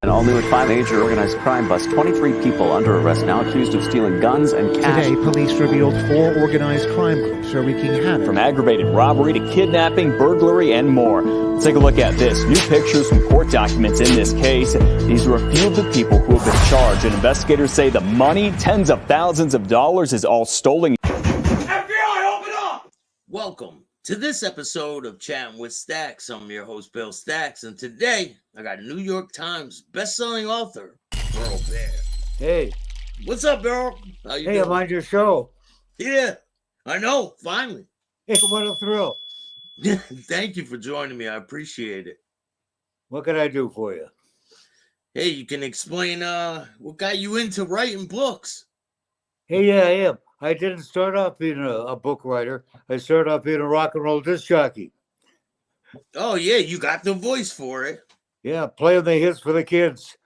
An all-new at 5 major organized crime bust. 23 people under arrest now accused of stealing guns and cash. Today, police revealed 4 organized crime groups are wreaking havoc. From aggravated robbery to kidnapping, burglary, and more. Let's take a look at this. New pictures from court documents in this case. These are a few of the people who have been charged, and investigators say the money, tens of thousands of dollars, is all stolen. FBI, open up! Welcome to this episode of Chatting with Stacks. I'm your host, Bill Stacks, and today I got New York Times best-selling author, Burl Barer. Hey. What's up, Burl? How you doing? I'm on your show. Yeah, I know, finally. Hey, what a thrill. Thank you for joining me. I appreciate it. What can I do for you? Hey, you can explain what got you into writing books. Hey, yeah, I am. I didn't start off being a book writer. I started off being a rock and roll disc jockey. Oh, yeah, you got the voice for it. Yeah, playing the hits for the kids.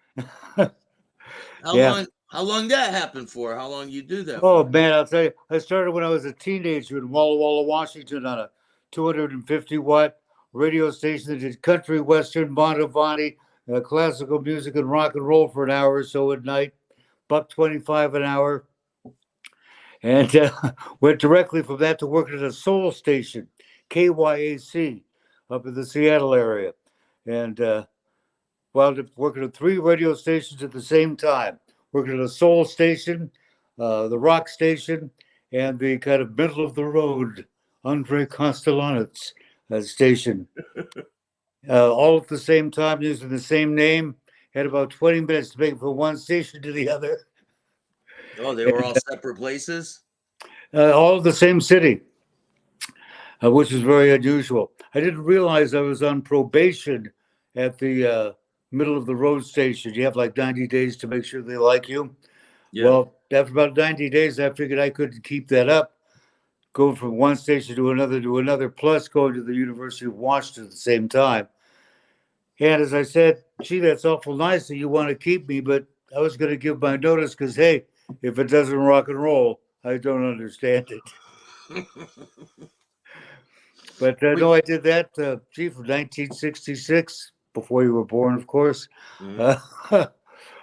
How long that happened for? How long you do that? Oh, man, I'll tell you. I started when I was a teenager in Walla Walla, Washington on a 250-watt radio station that did country, western, Montevani, classical music and rock and roll for an hour or so at night. $1.25 an hour. And went directly from that to working at a soul station, KYAC, up in the Seattle area. And while working at 3 radio stations at the same time, working at a soul station, the rock station, and the kind of middle of the road, Andre Castellanets station. All at the same time, using the same name. Had about 20 minutes to make it from one station to the other. Oh, they were all separate places? All the same city, which is very unusual. I didn't realize I was on probation at the middle of the road station. You have like 90 days to make sure they like you. Yeah. Well, after about 90 days, I figured I couldn't keep that up, going from one station to another, plus going to the University of Washington at the same time. And as I said, gee, that's awful nice that you want to keep me, but I was going to give my notice because, hey, if it doesn't rock and roll, I don't understand it. But no, I did that, from 1966, before you were born, of course, up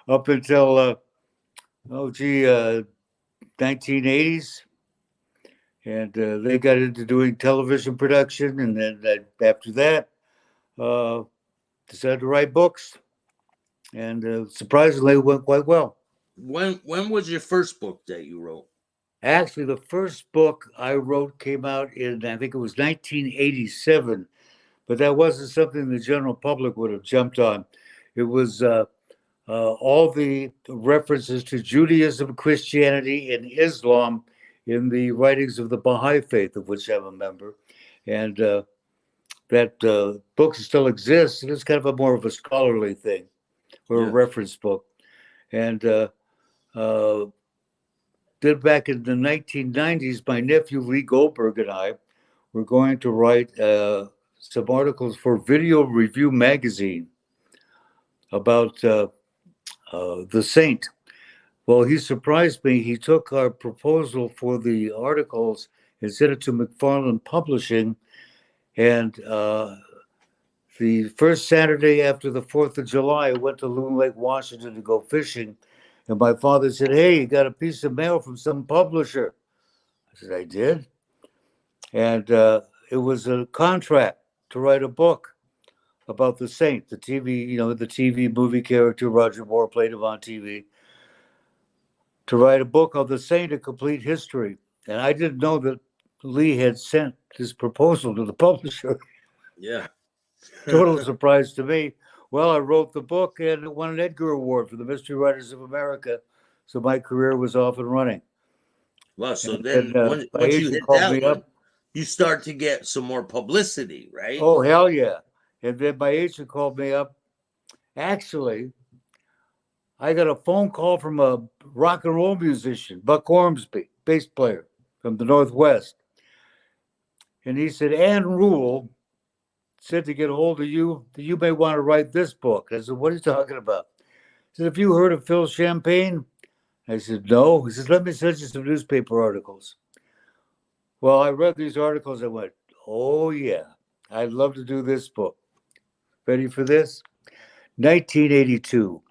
until, 1980s. And they got into doing television production. And then after that, decided to write books. And surprisingly, it went quite well. When was your first book that you wrote? Actually, the first book I wrote came out in, I think it was 1987, but that wasn't something the general public would have jumped on. It was all the references to Judaism, Christianity, and Islam in the writings of the Baha'i faith, of which I'm a member. And that book still exists, and it's kind of a more of a scholarly thing, or a reference book. And then back in the 1990s, my nephew Lee Goldberg and I were going to write some articles for Video Review magazine about the Saint. Well, he surprised me. He took our proposal for the articles and sent it to McFarland Publishing. And the first Saturday after the 4th of July, I went to Loon Lake, Washington to go fishing. And my father said, hey, you got a piece of mail from some publisher. I said, I did. And it was a contract to write a book about the Saint, the TV, the TV movie character. Roger Moore played him on TV. To write a book of the Saint, A Complete History. And I didn't know that Lee had sent his proposal to the publisher. Yeah. Total surprise to me. Well, I wrote the book and it won an Edgar Award for the Mystery Writers of America. So my career was off and running. Well, so then once you hit that one, you start to get some more publicity, right? Oh, hell yeah. And then my agent called me up. Actually, I got a phone call from a rock and roll musician, Buck Ormsby, bass player from the Northwest. And he said, Ann Rule said to get a hold of you, that you may want to write this book. I said, what are you talking about? He said, have you heard of Phil Champagne? I said, no. He said, let me send you some newspaper articles. Well, I read these articles. I went, oh, yeah, I'd love to do this book. Ready for this? 1982.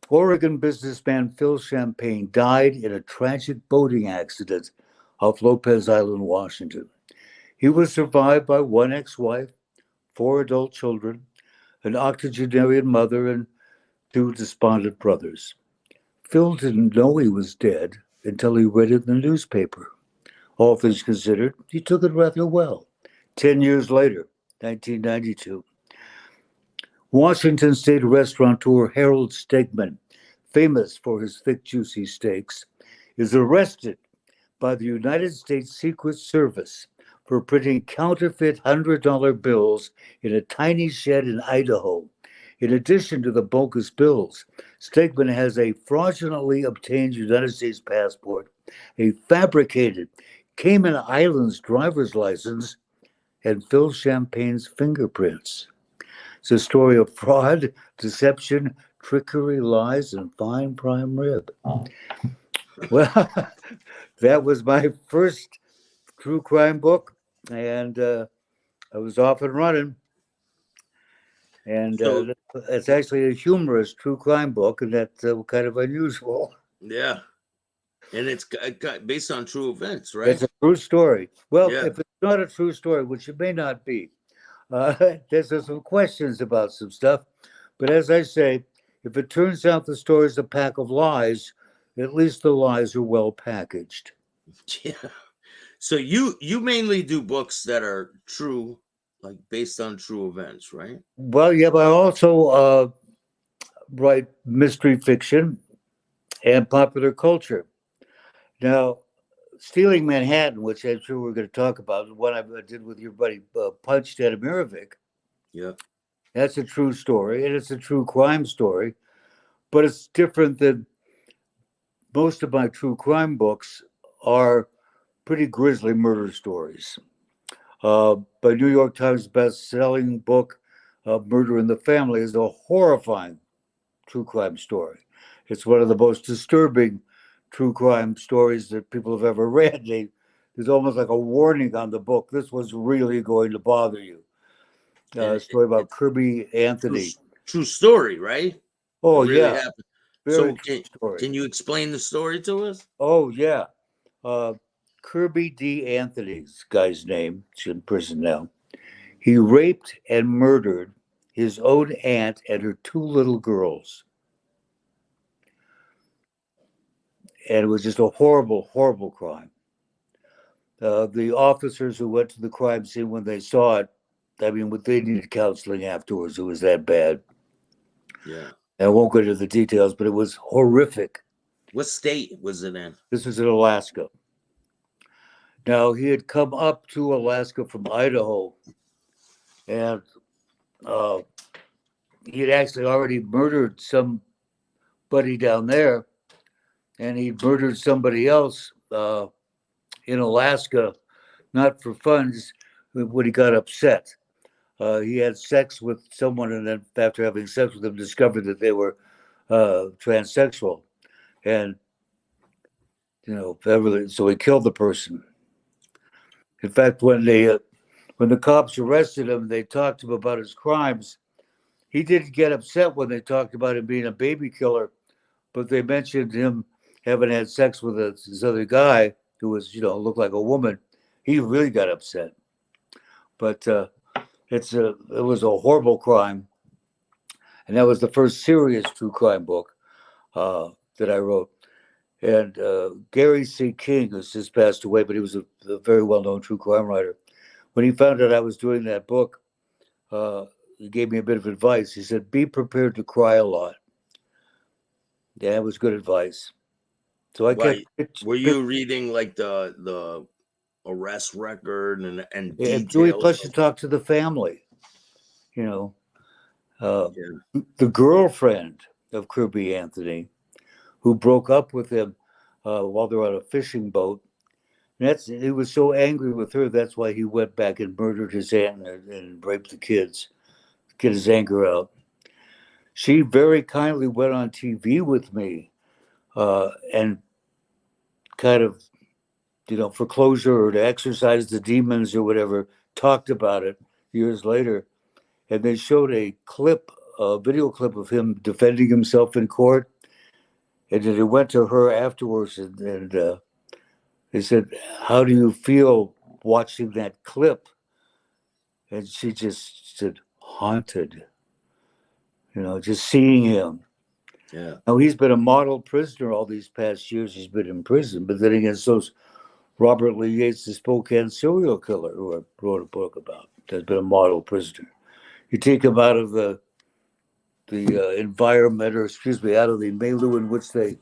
Oregon businessman Phil Champagne died in a tragic boating accident off Lopez Island, Washington. He was survived by one ex-wife, 4 adult children, an octogenarian mother, and 2 despondent brothers. Phil didn't know he was dead until he read it in the newspaper. All things considered, he took it rather well. 10 years later, 1992, Washington State restaurateur Harold Stegman, famous for his thick, juicy steaks, is arrested by the United States Secret Service for printing counterfeit $100 bills in a tiny shed in Idaho. In addition to the bogus bills, Stegman has a fraudulently obtained United States passport, a fabricated Cayman Islands driver's license, and Phil Champagne's fingerprints. It's a story of fraud, deception, trickery, lies, and fine prime rib. Well, that was my first true crime book, and I was off and running. And it's actually a humorous true crime book, and that's kind of unusual. Yeah. And it's based on true events, right? It's a true story. Well, Yeah. if it's not a true story, which it may not be, there's some questions about some stuff. But as I say, if it turns out the story is a pack of lies, at least the lies are well packaged. Yeah. So you mainly do books that are true, like based on true events, right? Well, yeah, but I also write mystery fiction and popular culture. Now, Stealing Manhattan, which I'm sure we're going to talk about, the one I did with your buddy Punch Stadimirovic. Yeah. That's a true story, and it's a true crime story, but it's different than most of my true crime books are pretty grisly murder stories. By New York Times best-selling book, Murder in the Family, is a horrifying true crime story. It's one of the most disturbing true crime stories that people have ever read. There's almost like a warning on the book. This was really going to bother you. A story about Kirby Anthony. True story, right? Oh, It really yeah. happened. Very So true story. can you explain the story to us? Oh, yeah. Kirby D. Anthony's guy's name. He's in prison now. He raped and murdered his own aunt and her 2 little girls. And it was just a horrible, horrible crime. The officers who went to the crime scene when they saw it, I mean, they needed counseling afterwards. It was that bad. Yeah. I won't go into the details, but it was horrific. What state was it in? This was in Alaska. Now, he had come up to Alaska from Idaho, and he had actually already murdered somebody down there, and he murdered somebody else in Alaska, not for fun, just when he got upset. He had sex with someone, and then after having sex with them, discovered that they were transsexual, and so he killed the person. In fact, when the cops arrested him, they talked to him about his crimes. He didn't get upset when they talked about him being a baby killer, but they mentioned him having had sex with this other guy who was, looked like a woman. He really got upset. But it was a horrible crime, and that was the first serious true crime book that I wrote. And Gary C. King, who's just passed away, but he was a very well-known true crime writer. When he found out I was doing that book, he gave me a bit of advice. He said, "Be prepared to cry a lot." Yeah, it was good advice. So were you reading like the arrest record and yeah, details? plus you talk to the family. The girlfriend of Kirby Anthony, who broke up with him while they were on a fishing boat. He was so angry with her, that's why he went back and murdered his aunt and raped the kids, get his anger out. She very kindly went on TV with me and kind of, for closure or to exorcise the demons or whatever, talked about it years later. And they showed a video clip of him defending himself in court. And then they went to her afterwards, and they said, "How do you feel watching that clip?" And she just said, "Haunted." Just seeing him. Yeah. Now, he's been a model prisoner all these past years. He's been in prison. But then again, so's Robert Lee Yates, the Spokane serial killer, who I wrote a book about, has been a model prisoner. You take him out of the environment, or excuse me, out of the milieu in which they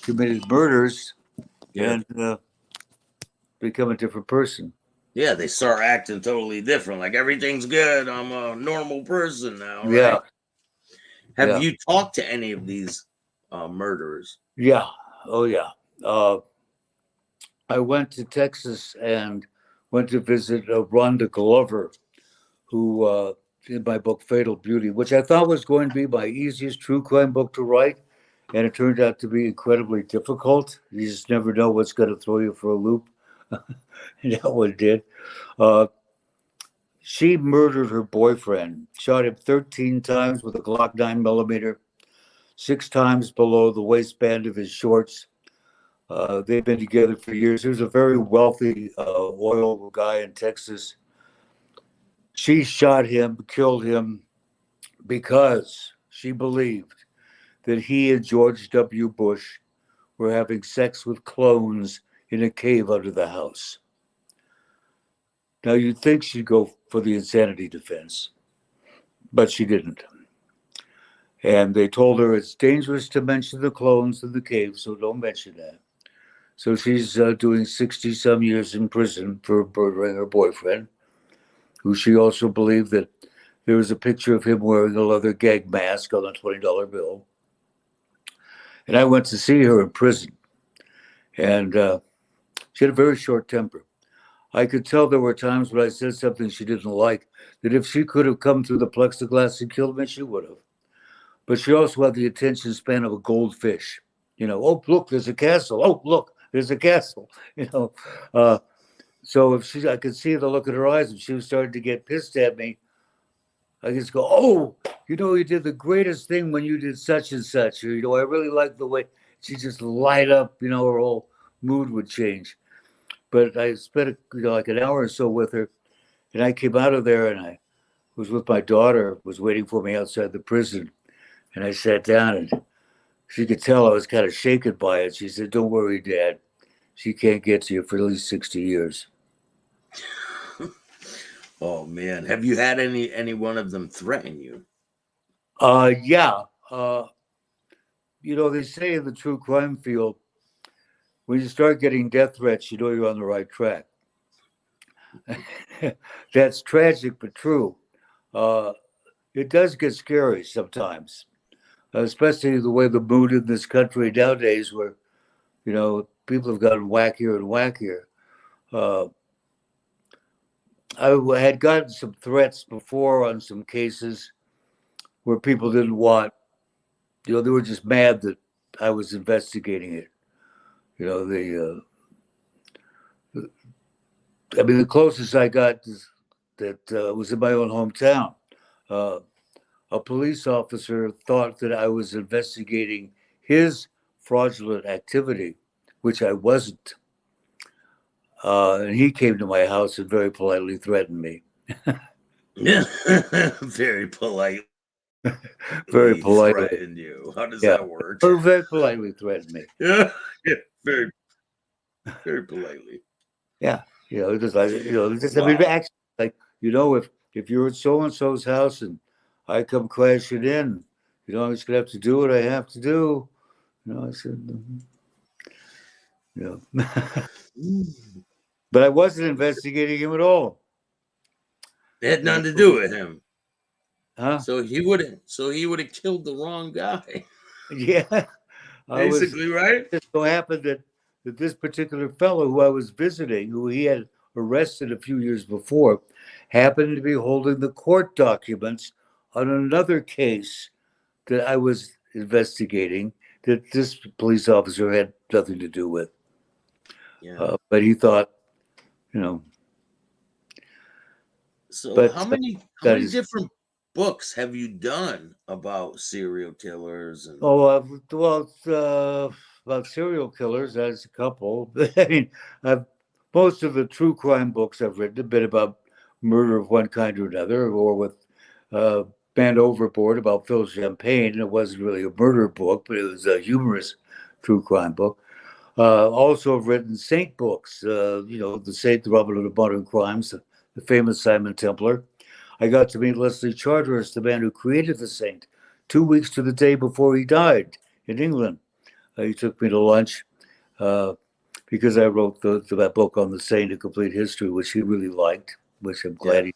committed murders, Yeah. and become a different person. Yeah, they start acting totally different. Like everything's good. I'm a normal person now, right? Yeah. Have Yeah. you talked to any of these murderers? Yeah. Oh, yeah. I went to Texas and went to visit Rhonda Glover, who in my book Fatal Beauty, which I thought was going to be my easiest true crime book to write, and it turned out to be incredibly difficult. You just never know what's going to throw you for a loop. And that one did. She murdered her boyfriend, shot him 13 times with a Glock 9mm, 6 times below the waistband of his shorts. They've been together for years. There's a very wealthy oil guy in Texas. She shot him, killed him, because she believed that he and George W. Bush were having sex with clones in a cave under the house. Now, you'd think she'd go for the insanity defense, but she didn't. And they told her it's dangerous to mention the clones in the cave, so don't mention that. So she's doing 60-some years in prison for murdering her boyfriend, who she also believed that there was a picture of him wearing a leather gag mask on a $20 bill. And I went to see her in prison, and she had a very short temper. I could tell there were times when I said something she didn't like, that if she could have come through the plexiglass and killed me, she would have. But she also had the attention span of a goldfish. Oh, look, there's a castle. Oh, look, there's a castle. So if I could see the look in her eyes, if she was starting to get pissed at me, I just go, "Oh, you did the greatest thing when you did such and such." Or, I really like the way she just light up, her whole mood would change. But I spent, like an hour or so with her, and I came out of there, and I was with my daughter, was waiting for me outside the prison. And I sat down, and she could tell I was kind of shaken by it. She said, "Don't worry, Dad. She can't get to you for at least 60 years. Oh man, have you had any one of them threaten you? Yeah. They say in the true crime field, when you start getting death threats, you know you're on the right track. That's tragic, but true. It does get scary sometimes, especially the way the mood in this country nowadays, where, people have gotten wackier and wackier. I had gotten some threats before on some cases where people didn't want, they were just mad that I was investigating it. The closest I got is that was in my own hometown. A police officer thought that I was investigating his fraudulent activity, which I wasn't. And he came to my house and very politely threatened me. Yeah, very polite. Very politely threatened you. How does that work? Very politely threatened me. Yeah, very, very politely. Yeah, just like Wow. actually, like if you're at so and so's house and I come crashing in, I'm just gonna have to do what I have to do. I said, but I wasn't investigating him at all. It had nothing to do with him. Huh? So he would have killed the wrong guy. Yeah. Basically, right? It so happened that this particular fellow who I was visiting, who he had arrested a few years before, happened to be holding the court documents on another case that I was investigating that this police officer had nothing to do with. Yeah. But he thought, So but how many different books have you done about serial killers? And About serial killers, there's a couple. I mean, I've, most of the true crime books I've written have been about murder of one kind or another, or with Band Overboard about Phil Champagne. It wasn't really a murder book, but it was a humorous true crime book. Also, I've written saint books, The Saint, the Robin of the Modern Crimes, the famous Simon Templar. I got to meet Leslie Charteris, the man who created the Saint, 2 weeks to the day before he died in England. He took me to lunch because I wrote that book on the Saint, A Complete History, which he really liked, which I'm glad he.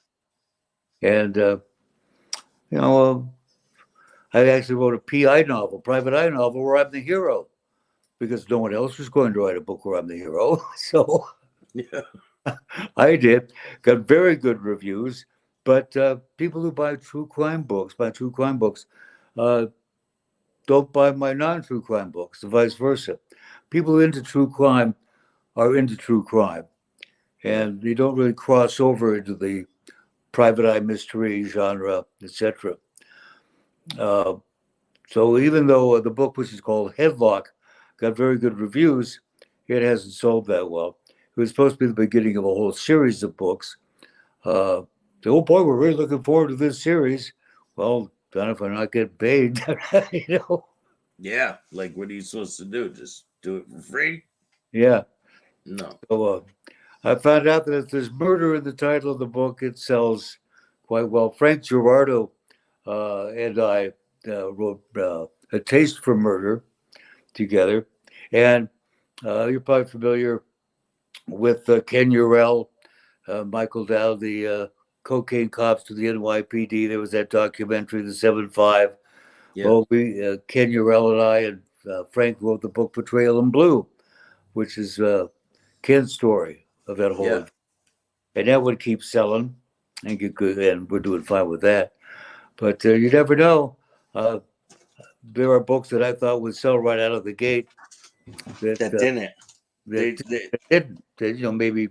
And I actually wrote a PI novel, private eye novel, where I'm the hero, because no one else was going to write a book where I'm the hero. So I did. Got very good reviews, but people who buy true crime books, don't buy my non-true crime books, and vice versa. People who are into true crime are into true crime, and they don't really cross over into the private eye mystery genre, etc. So even though the book, which is called Headlock, got very good reviews, it hasn't sold that well. It was supposed to be the beginning of a whole series of books. Oh boy, we're really looking forward to this series. Well, done if I'm not getting paid, Yeah, like what are you supposed to do? Just do it for free? Yeah. No. So I found out that if there's murder in the title of the book, it sells quite well. Frank Gerardo and I wrote A Taste for Murder together. And you're probably familiar with Ken Urell, Michael Dow, the cocaine cops to the NYPD. There was that documentary, The 7-5. Yeah. Well, Ken Urell and I and Frank wrote the book Betrayal in Blue, which is Ken's story of that whole. And that would keep selling and get good, and we're doing fine with that. But you never know. There are books that I thought would sell right out of the gate that didn't. That didn't. Maybe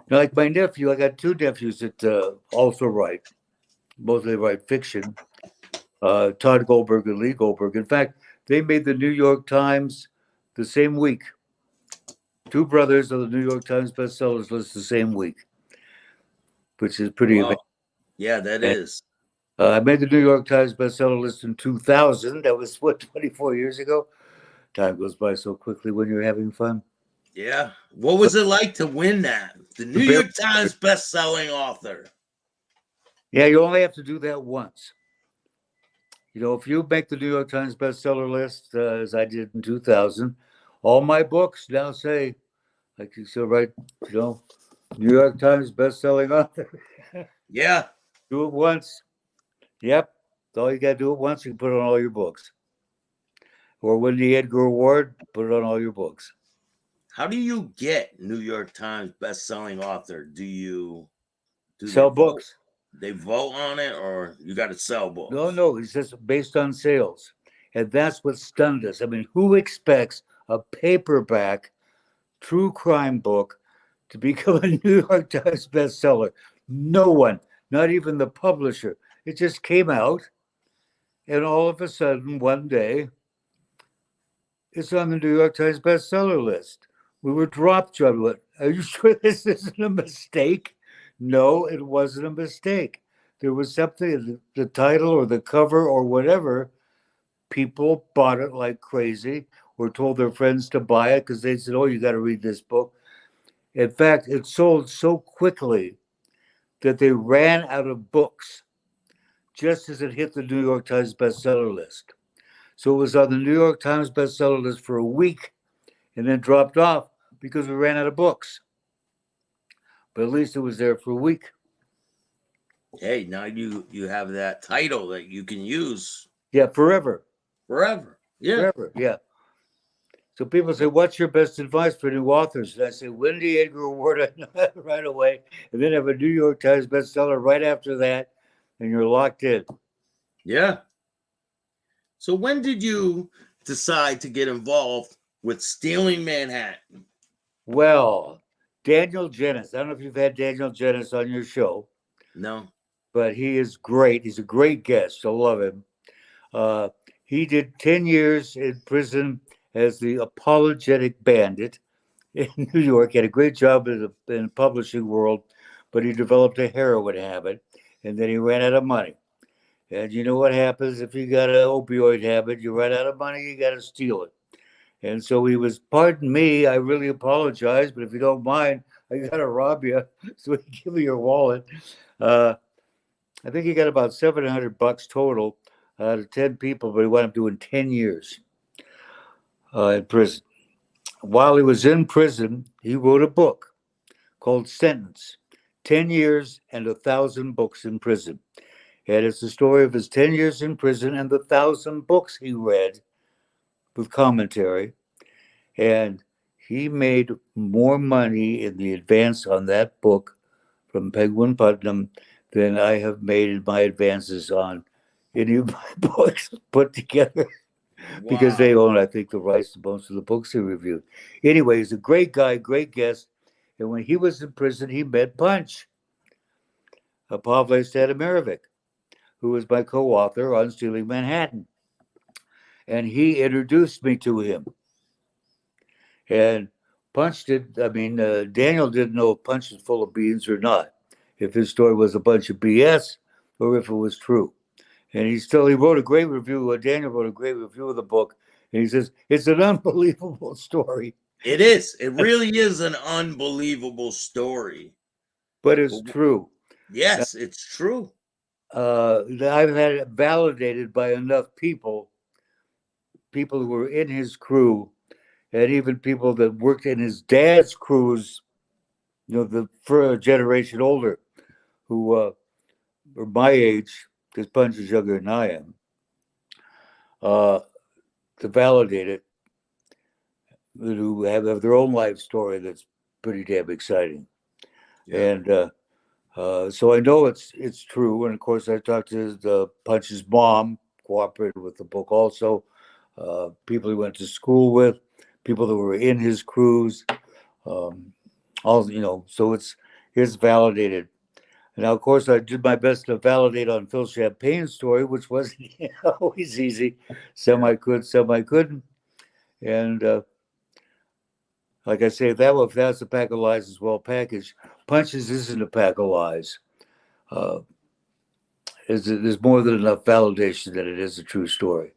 like my nephew. I got two nephews that also write. Mostly write fiction. Todd Goldberg and Lee Goldberg. In fact, they made the New York Times the same week. Two brothers on the New York Times bestsellers list the same week, which is pretty amazing. Yeah, that is. I made the New York Times bestseller list in 2000. That was 24 years ago. Time goes by so quickly when you're having fun. Yeah. What was it like to win that? The New York Times best-selling author. Yeah, you only have to do that once. If you make the New York Times bestseller list, as I did in 2000, all my books now say, like you still write, New York Times bestselling author. Yeah. Do it once. Yep. All you got to do it once. You can put it on all your books. Or win the Edgar Award, put it on all your books. How do you get New York Times best-selling author? Do sell books? They vote on it, or you got to sell books? No. It's just based on sales. And that's what stunned us. I mean, who expects a paperback true crime book to become a New York Times bestseller? No one, not even the publisher. It just came out, and all of a sudden, one day, it's on the New York Times bestseller list. We were dropped, John. Are you sure this isn't a mistake? No, it wasn't a mistake. There was something, the title or the cover or whatever, people bought it like crazy or told their friends to buy it because they said, oh, you got to read this book. In fact, it sold so quickly that they ran out of books just as it hit the New York Times bestseller list. So it was on the New York Times bestseller list for a week and then dropped off because we ran out of books. But at least it was there for a week. Hey, now you have that title that you can use. Yeah, forever. Forever. Yeah. Forever, yeah. So people say, what's your best advice for new authors? And I say, win the Edgar Award right away, and then have a New York Times bestseller right after that, and you're locked in. Yeah. So when did you decide to get involved with Stealing Manhattan? Well, Daniel Jennis. I don't know if you've had Daniel Jennis on your show. No. but he is great. He's a great guest. I love him. He did 10 years in prison as the apologetic bandit in New York. He had a great job in the publishing world, but he developed a heroin habit, and then he ran out of money. And you know what happens if you got an opioid habit? You run out of money, you got to steal it. And so he was, pardon me, I really apologize, but if you don't mind, I got to rob you. So he give me your wallet. I think he got about $700 total out of 10 people, but he wound up doing 10 years in prison. While he was in prison, he wrote a book called Sentence, 10 Years and 1,000 Books in Prison. And it's the story of his 10 years in prison and the 1,000 books he read with commentary. And he made more money in the advance on that book from Penguin Putnam than I have made in my advances on any of my books put together. Because they own, I think, the rights to most of the books he reviewed. Anyway, he's a great guy, great guest. And when he was in prison, he met Punch, Pavle Stanimarovic, who was my co-author on Stealing Manhattan. And he introduced me to him. And Punch Daniel didn't know if Punch was full of beans or not, if his story was a bunch of BS or if it was true. And he wrote a great review. Daniel wrote a great review of the book. And he says, it's an unbelievable story. It is. It really is an unbelievable story. But it's true. Yes, it's true. I've had it validated by enough people who were in his crew, and even people that worked in his dad's crews, for a generation older, who were my age, because Punch is younger than I am, to validate it, who have their own life story that's pretty damn exciting. Yeah. And so I know it's true. And of course, I talked to the Punch's mom, cooperated with the book also, people he went to school with, people that were in his crews, so it's validated. Now, of course, I did my best to validate on Phil Champagne's story, which wasn't always easy. Some I could, some I couldn't. And like I say, if that's a pack of lies as well packaged, Punches isn't a pack of lies. There's more than enough validation that it is a true story.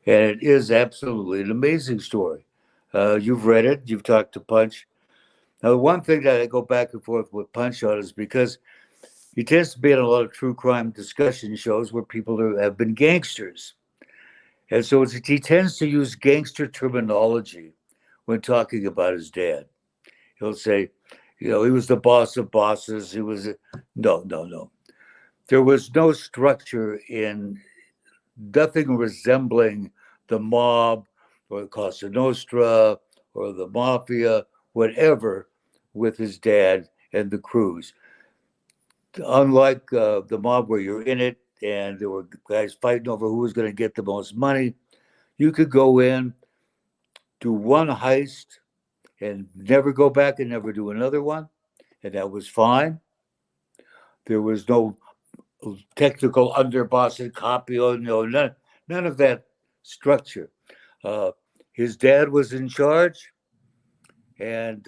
And it is absolutely an amazing story. You've read it. You've talked to Punch. Now, the one thing that I go back and forth with Punch on is because he tends to be in a lot of true crime discussion shows where people have been gangsters. And so he tends to use gangster terminology when talking about his dad. He'll say, he was the boss of bosses. He was no. There was no structure in nothing resembling the mob or Cosa Nostra or the mafia, whatever, with his dad and the crews. Unlike the mob where you're in it and there were guys fighting over who was going to get the most money, you could go in, do one heist, and never go back and never do another one, and that was fine. There was no technical underboss and copy, none of that structure. His dad was in charge, and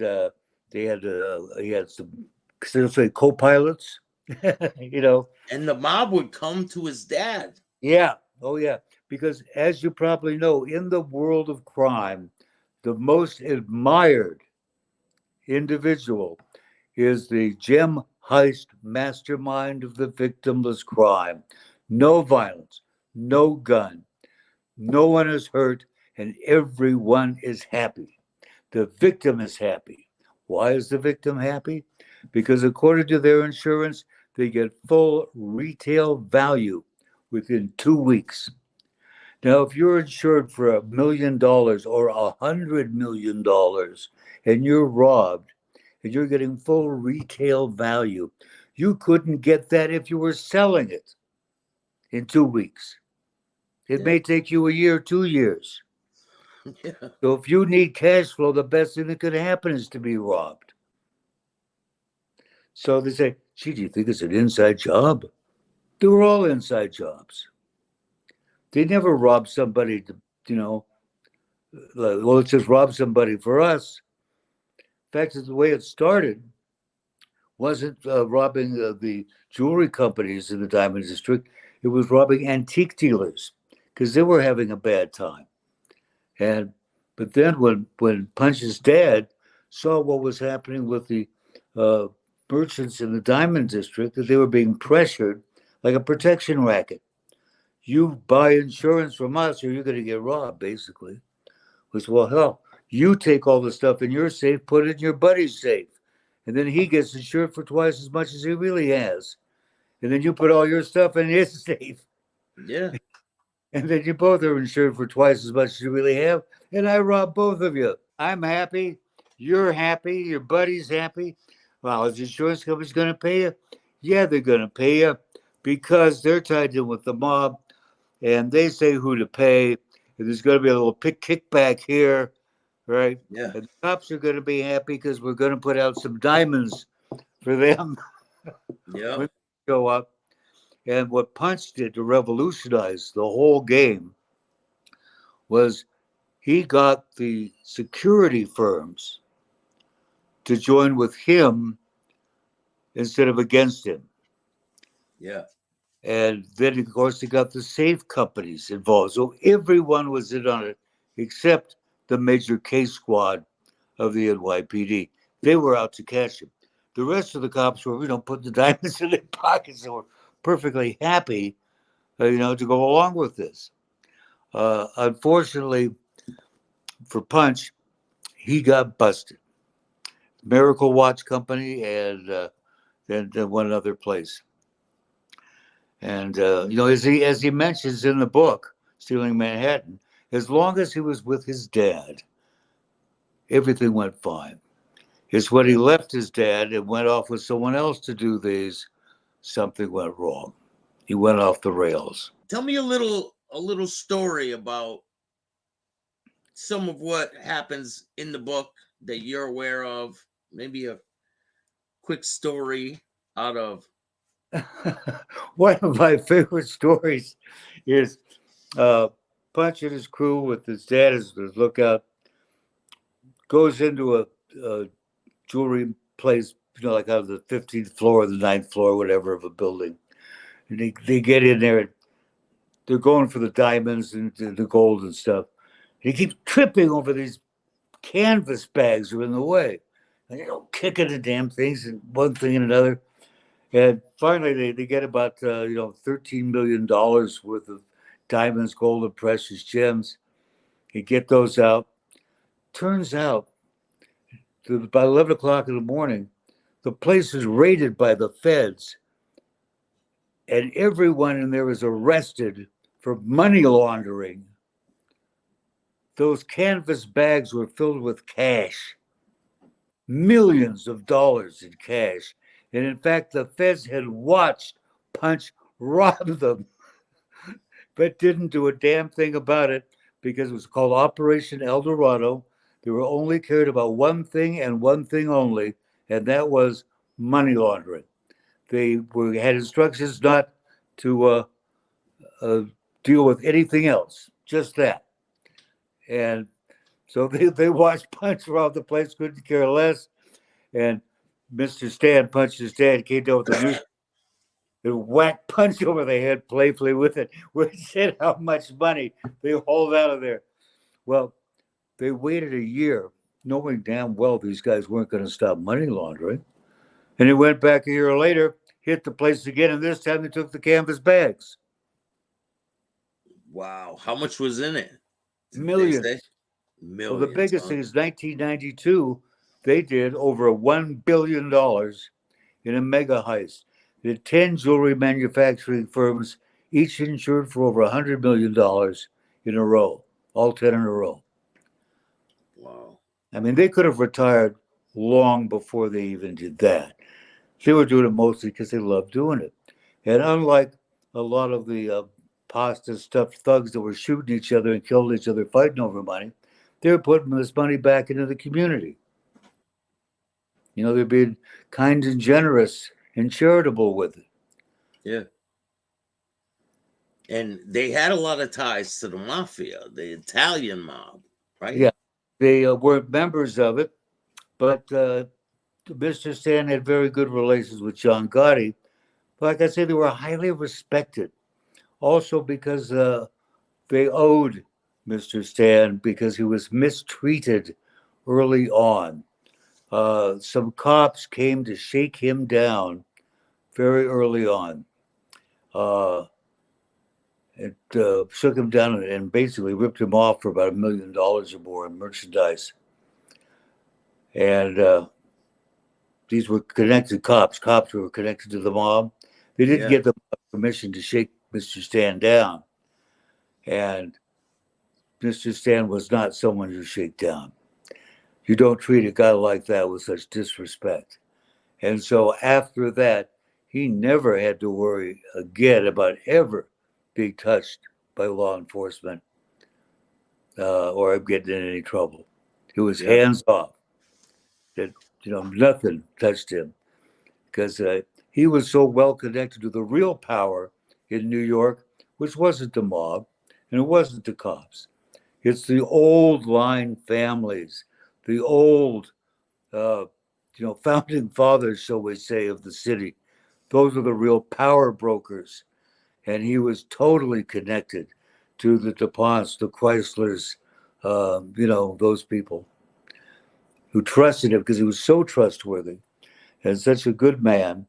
he had some, say, co-pilots, And the mob would come to his dad. Yeah. Oh, yeah. Because as you probably know, in the world of crime, the most admired individual is the gem heist mastermind of the victimless crime. No violence, no gun, no one is hurt, and everyone is happy. The victim is happy. Why is the victim happy? Because according to their insurance, they get full retail value within 2 weeks. Now, if you're insured for $1 million or $100 million and you're robbed and you're getting full retail value, you couldn't get that if you were selling it in 2 weeks. It may take you a year, 2 years. Yeah. So if you need cash flow, the best thing that could happen is to be robbed. So they say, gee, do you think it's an inside job? They were all inside jobs. They never robbed somebody to, well, let's just rob somebody for us. In fact, the way it started wasn't robbing the jewelry companies in the diamond district. It was robbing antique dealers because they were having a bad time. But then when Punch's dad saw what was happening with the merchants in the diamond district, that they were being pressured like a protection racket. You buy insurance from us or you're going to get robbed, basically. Was, well, hell, you take all the stuff in your safe, put it in your buddy's safe. And then he gets insured for twice as much as he really has. And then you put all your stuff in his safe. Yeah. And then you both are insured for twice as much as you really have. And I rob both of you. I'm happy. You're happy. Your buddy's happy. Well, is the insurance company's going to pay you? Yeah, they're going to pay you because they're tied in with the mob. And they say who to pay. And there's going to be a little kickback here, right? Yeah. And the cops are going to be happy because we're going to put out some diamonds for them. Yeah. When they show up. And what Punch did to revolutionize the whole game was he got the security firms to join with him instead of against him. Yeah. And then, of course, he got the safe companies involved. So everyone was in on it except the major case squad of the NYPD. They were out to catch him. The rest of the cops were, putting the diamonds in their pockets and were perfectly happy, to go along with this. Unfortunately for Punch, he got busted. Miracle Watch Company and then one other place. And, as he mentions in the book, Stealing Manhattan, as long as he was with his dad, everything went fine. It's when he left his dad and went off with someone else to do these, something went wrong. He went off the rails. Tell me a little story about some of what happens in the book that you're aware of. Maybe a quick story out of. One of my favorite stories is Punch and his crew with his dad as the lookout goes into a jewelry place, like on the 15th floor or the 9th floor, whatever, of a building. And they get in there and they're going for the diamonds and the gold and stuff. And he keeps tripping over these canvas bags are in the way. And kicking the damn things and one thing and another. And finally they get about $13 million worth of diamonds, gold, and precious gems. They get those out. Turns out by 11 o'clock in the morning, the place is raided by the feds. And everyone in there is arrested for money laundering. Those canvas bags were filled with cash, millions of dollars in cash. And in fact, the feds had watched Punch rob them, but didn't do a damn thing about it because it was called Operation El Dorado. They were only cared about one thing and one thing only, and that was money laundering. They had instructions not to deal with anything else, just that. And so they watched Punch around the place, couldn't care less. And Mr. Stan, Punch's dad, came down with the news and whacked Punch over the head playfully with it, which said how much money they hauled out of there. Well, they waited a year, knowing damn well these guys weren't going to stop money laundering. And he went back a year later, hit the place again, and this time they took the canvas bags. Wow. How much was in it? Millions. Millions. Well, the biggest thing is 1992, they did over $1 billion in a mega heist. They had 10 jewelry manufacturing firms, each insured for over $100 million in a row, all 10 in a row. Wow. I mean, they could have retired long before they even did that. They were doing it mostly because they loved doing it. And unlike a lot of the pasta stuffed thugs that were shooting each other and killing each other fighting over money, they were putting this money back into the community. They're being kind and generous and charitable with it. Yeah. And they had a lot of ties to the mafia, the Italian mob, right? Yeah, they weren't members of it, but Mr. Stan had very good relations with John Gotti. Like I said, they were highly respected. Also because they owed Mr. Stan because he was mistreated early on. Some cops came to shake him down very early on. It shook him down and basically ripped him off for about $1 million or more in merchandise. And these were connected cops. Cops who were connected to the mob. They didn't get the permission to shake Mr. Stan down. And Mr. Stan was not someone to shake down. You don't treat a guy like that with such disrespect. And so after that, he never had to worry again about ever being touched by law enforcement or getting in any trouble. He was hands off. That nothing touched him because he was so well connected to the real power in New York, which wasn't the mob and it wasn't the cops. It's the old line families, the old, founding fathers, shall we say, of the city. Those are the real power brokers. And he was totally connected to the DuPonts, the Chryslers, those people who trusted him because he was so trustworthy and such a good man.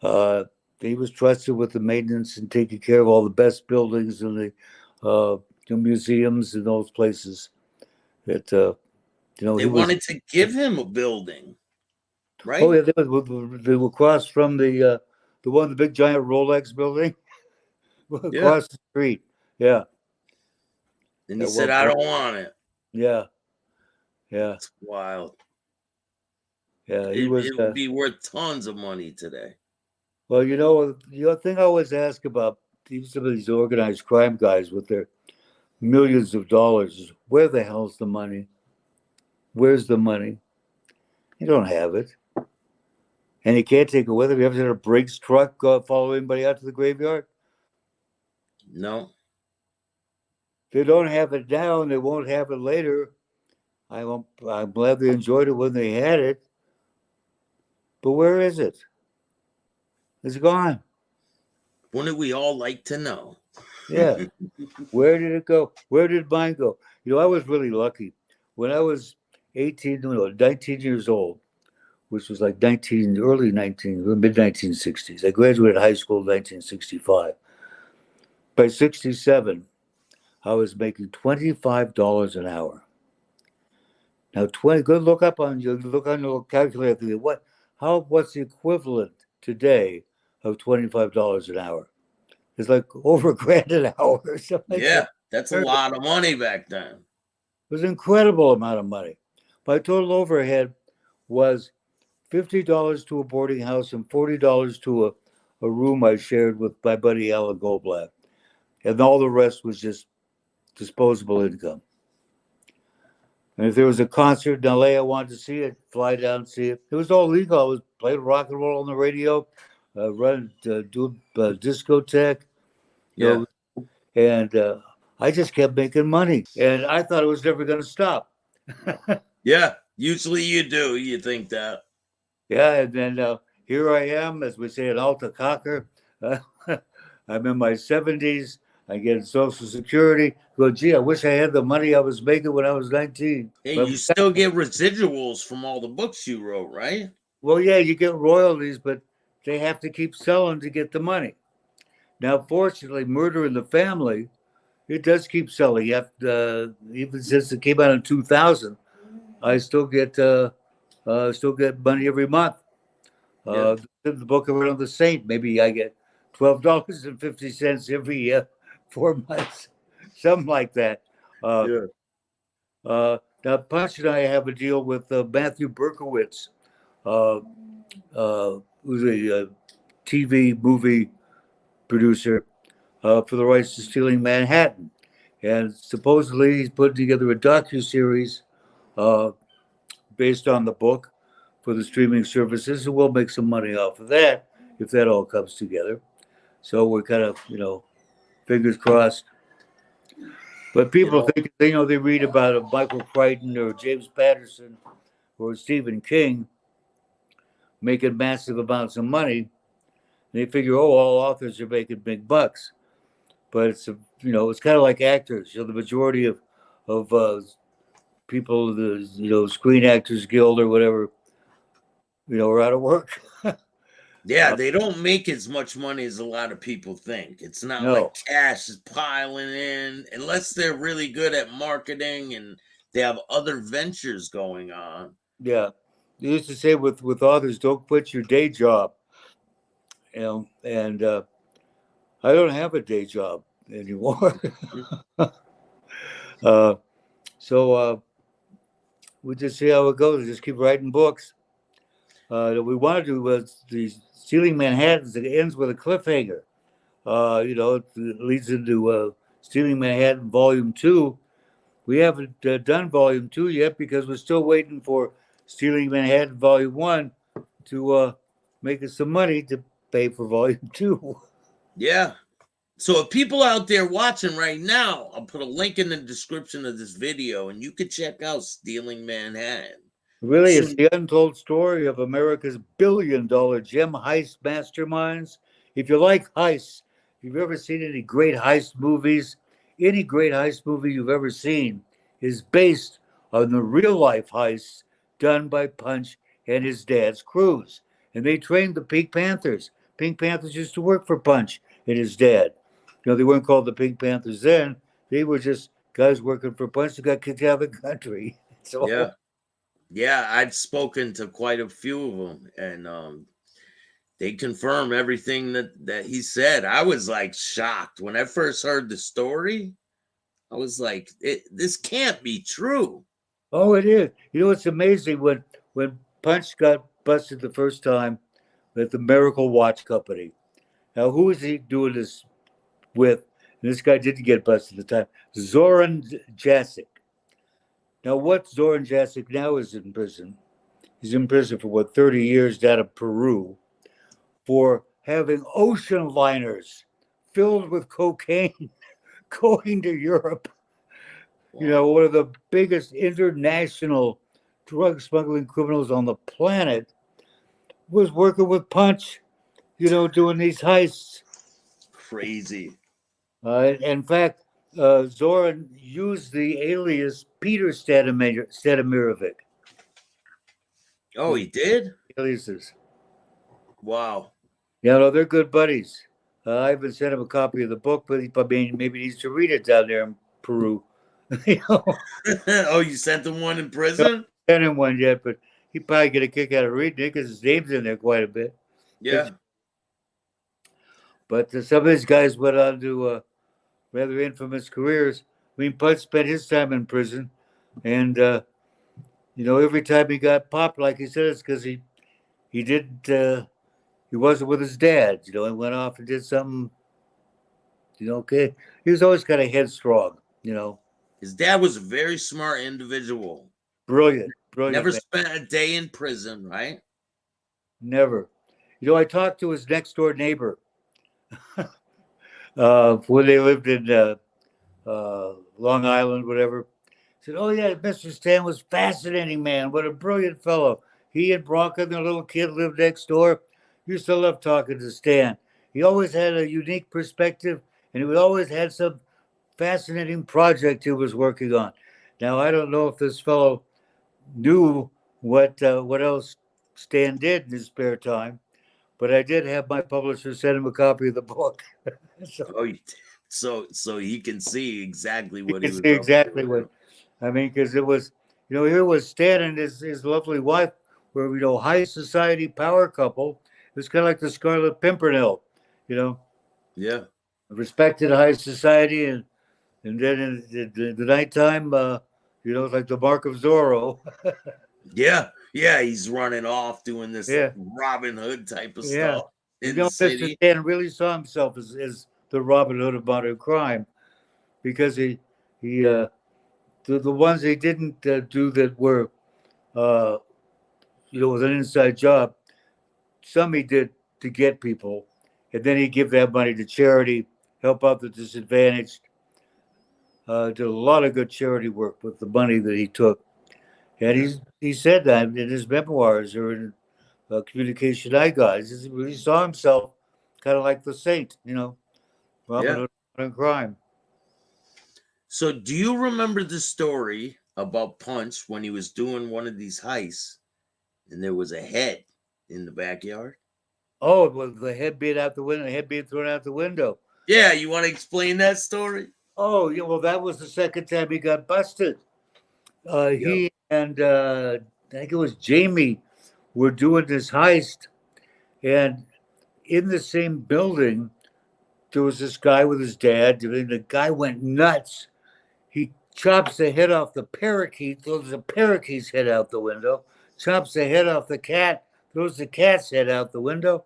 He was trusted with the maintenance and taking care of all the best buildings and the museums and those places that they wanted to give him a building, right? Oh yeah, they were across from the big giant Rolex building across the street. Yeah, and he said, "I don't want it." Yeah, it's wild. Yeah, it would be worth tons of money today. Well, the thing I always ask about some of these organized crime guys with their millions of dollars is where the hell's the money? Where's the money? You don't have it. And you can't take it with him. You ever seen a Briggs truck follow anybody out to the graveyard? No. They don't have it now and they won't have it later. I'm glad they enjoyed it when they had it. But where is it? It's gone. Wouldn't we all like to know? Yeah. Where did it go? Where did mine go? I was really lucky. When I was 19 years old, which was like mid 1960s. I graduated high school in 1965. By 67, I was making $25 an hour. Now, look on your calculator. What's the equivalent today of $25 an hour? It's like over $1,000 an hour or something. Yeah, that's a lot of money back then. It was an incredible amount of money. My total overhead was $50 to a boarding house and $40 to a room I shared with my buddy Alan Goldblatt. And all the rest was just disposable income. And if there was a concert in LA I wanted to see it, fly down and see it. It was all legal. I was playing rock and roll on the radio, do a discotheque. Yeah. And I just kept making money. And I thought it was never going to stop. Yeah, usually you do. You think that. Yeah, and then here I am, as we say, an alta cocker. I'm in my 70s. I get Social Security. Go, gee, I wish I had the money I was making when I was 19. Hey, you still get residuals from all the books you wrote, right? Well, yeah, you get royalties, but they have to keep selling to get the money. Now, fortunately, Murder in the Family, it does keep selling. You have to, even since it came out in 2000, I still get money every month. The book around the Saint, maybe I get $12.50 every 4 months, something like that. Now, Punch and I have a deal with Matthew Berkowitz, who's a TV movie producer for the rights to Stealing Manhattan. And supposedly he's putting together a docuseries based on the book for the streaming services, and we'll make some money off of that if that all comes together. So we're kind of, Fingers crossed. But You people know, think, they read about a Michael Crichton or James Patterson or Stephen King making massive amounts of money. They figure, oh, all authors are making big bucks. But it's kind of like actors. The majority of people, the Screen Actors Guild or whatever, are out of work. yeah, they don't make as much money as a lot of people think. It's not No. like cash is piling in unless they're really good at marketing and they have other ventures going on. Yeah. They used to say with authors, don't quit your day job. And I don't have a day job anymore. uh, so we just see how it goes. Just keep writing books. That we want to do was the Stealing Manhattan that ends with a cliffhanger. It leads into Stealing Manhattan Volume 2. We haven't done Volume 2 yet because we're still waiting for Stealing Manhattan Volume 1 to make us some money to pay for Volume 2. Yeah. So if people out there watching right now, I'll put a link in the description of this video and you can check out Stealing Manhattan. Really, it's the untold story of America's billion-dollar gem heist masterminds. If you like heists, if you've ever seen any great heist movies, any great heist movie you've ever seen is based on the real-life heists done by Punch and his dad's crews. And they trained the Pink Panthers. Pink Panthers used to work for Punch and his dad. They weren't called the Pink Panthers then. They were just guys working for Punch that got kicked out of the country. So, yeah. Yeah, I've spoken to quite a few of them, and they confirm everything that he said. I was like shocked when I first heard the story. I was like, this can't be true. Oh, it is. It's amazing when Punch got busted the first time at the Miracle Watch Company. Now, who is he doing this with? And this guy didn't get busted at the time. Zoran Jasic. Now, what Zoran Jasic now is in prison? He's in prison for 30 years down in Peru for having ocean liners filled with cocaine going to Europe. Wow. One of the biggest international drug smuggling criminals on the planet was working with Punch, doing these heists. Crazy. In fact, Zoran used the alias Peter Stadimirovic. Oh, he did? Aliases. Wow. Yeah, no, they're good buddies. I haven't sent him a copy of the book, but maybe he needs to read it down there in Peru. Oh, you sent him one in prison? I haven't sent him one yet, but he'd probably get a kick out of reading it because his name's in there quite a bit. Yeah. But some of these guys went on to rather infamous careers. Punch spent his time in prison, and every time he got popped, like he said, it's because he didn't. He wasn't with his dad. He went off and did something. Okay. He was always kind of headstrong. His dad was a very smart individual. Brilliant. Never Man. spent a day in prison, right? Never. I talked to his next door neighbor when they lived in Long Island, whatever. Said, "Oh yeah, Mr. Stan was fascinating, man. What a brilliant fellow. He and Bronca, their little kid, lived next door. Used to love talking to Stan. He always had a unique perspective, and he always had some fascinating project he was working on." Now, I don't know if this fellow knew what else Stan did in his spare time, but I did have my publisher send him a copy of the book. Oh, you did. So he can see exactly what he was. See exactly what. Because it was, here was Stan and his lovely wife were, high society power couple. It was kind of like the Scarlet Pimpernel, Yeah. respected high society, and then in the nighttime, like the Mark of Zorro. Yeah. He's running off doing this Robin Hood type of stuff in the city. Mr. Stan really saw himself as the Robin Hood of modern crime, because he the ones he didn't do that were, with an inside job. Some he did to get people, and then he'd give that money to charity help out the disadvantaged. Did a lot of good charity work with the money that he took. And he said that in his memoirs or in communication I got. He saw himself kind of like the saint, Robin Yeah. Hood on crime. So, do you remember the story about Punch when he was doing one of these heists and there was a head in the backyard? Oh, well, the head being out the window, head being thrown out the window. Yeah, you want to explain that story? Oh, yeah, well, that was the second time he got busted. He and I think it was Jamie were doing this heist, and in the same building, there was this guy with his dad, and the guy went nuts. He chops the head off the parakeet, throws the parakeet's head out the window, chops the head off the cat, throws the cat's head out the window,